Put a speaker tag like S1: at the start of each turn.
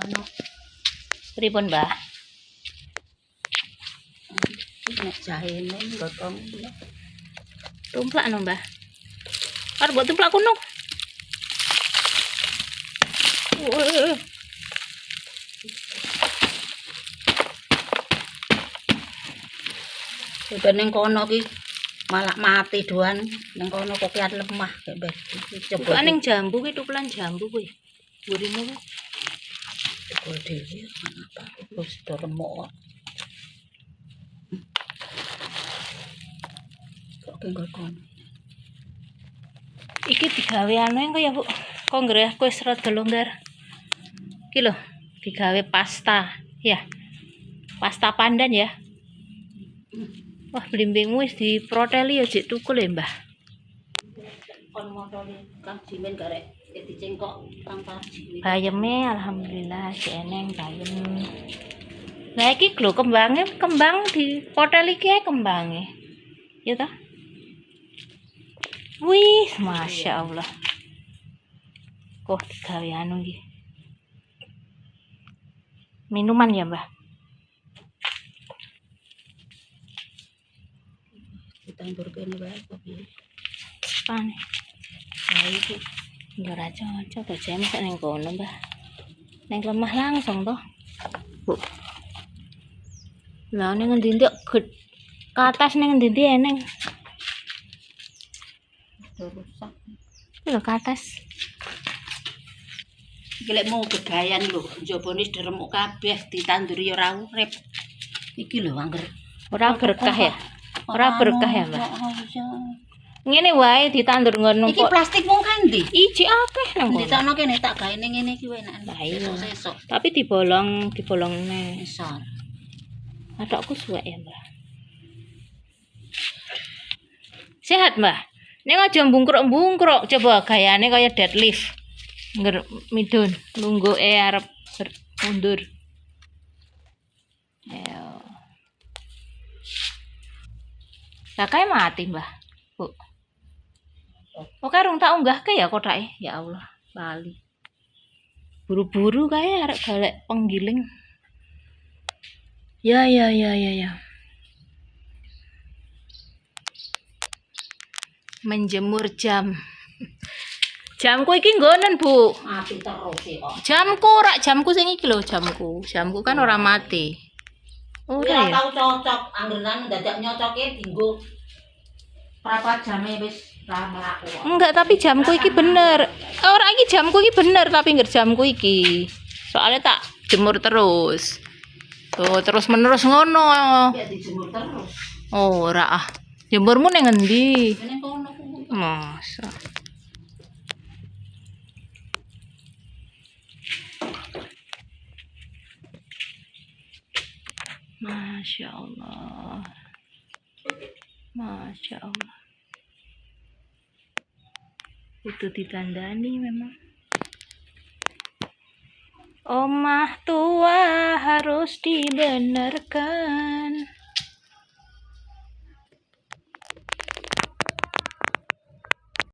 S1: Ano,
S2: Pripun, Mbah?
S1: nek jahene gotong.
S2: Tumplak no, Mbah. Arep mbok tumplak kuno.
S1: Udah ning kono ki malah mati doan. Ning kono kok kian lemah kayak bes.
S2: Coba ning jambu ki tumplan jambu kuwi. Burine kuwi.
S1: Coba dhewe apa wis do remuk. Kok nggo kono.
S2: Iki digawe anu engko ya, Bu. Kok wis rada longgar. Iki lho, digawe pasta, ya. Pasta pandan ya. Wah, blimbingmu wis diproteli ya jek tukul ya, Mbah.
S1: Kon motone Kang Jimin garek dicengkok Kang Parji.
S2: Bayeme alhamdulillah si eneng bayem. Nah iki lho kembang dipoteli iki ae kembange. Ya ta? Wih, Masya Allah. Kok digawe anu iki. Minuman ya, Mbah?
S1: Ditandur kene wae kok piye.
S2: Pane. Nah iki ya ora cocok to jam sak ning kono, Mbah. Ning lemah langsung toh. Bu. Lah ning ngendi ke atas ning ngendi eneng.
S1: Rusak.
S2: Lho ke atas.
S1: Iki lek mau gegayan lho, njabane deremuk kabeh ditanduri ora urip. Iki lho angger
S2: Ora berkah ya. Ora berkah ya, Mbah. Ngene wae ditandur ngono
S1: Iki plastik wong kan ndi?
S2: Iji akeh nang kono.
S1: Ditakno kene tak gawe ning ngene iki enak.
S2: Lah iya.
S1: Sesuk.
S2: Tapi dibolongne.
S1: Isor.
S2: Adokku suwek ya, Mbah. Sehat, Mbah. Ning aja bungkruk-bungkruk, coba gayane kaya deadlift. Midun, lungguke arep mundur. Ayo. Lah kae mati, Mbah. Bu. Oke, rung tak unggahke ya kotake. Ya Allah, lali. Buru-buru kae arek golek penggiling. Ya. Menjemur jam. Jamku iki nggonen, Bu.
S1: Mati terus kok.
S2: Jamku sing iki lho, jamku. Jamku kan ora mati.
S1: Ora tau cocok, anggeran dadak nyocoke dienggo berapa jame wis ra mlaku.
S2: Enggak, tapi jamku iki bener. Ora iki jamku iki bener, tapi ngger jamku iki. Soalnya tak jemur terus. Tuh, terus menerus ngono.
S1: Ya dijemur terus.
S2: Oh, ora ah. Jemurmu ning endi?
S1: Ning kono kuwi.
S2: Masa. Masya Allah. Masya Allah. Itu ditandani memang. Omah tua harus dibenarkan.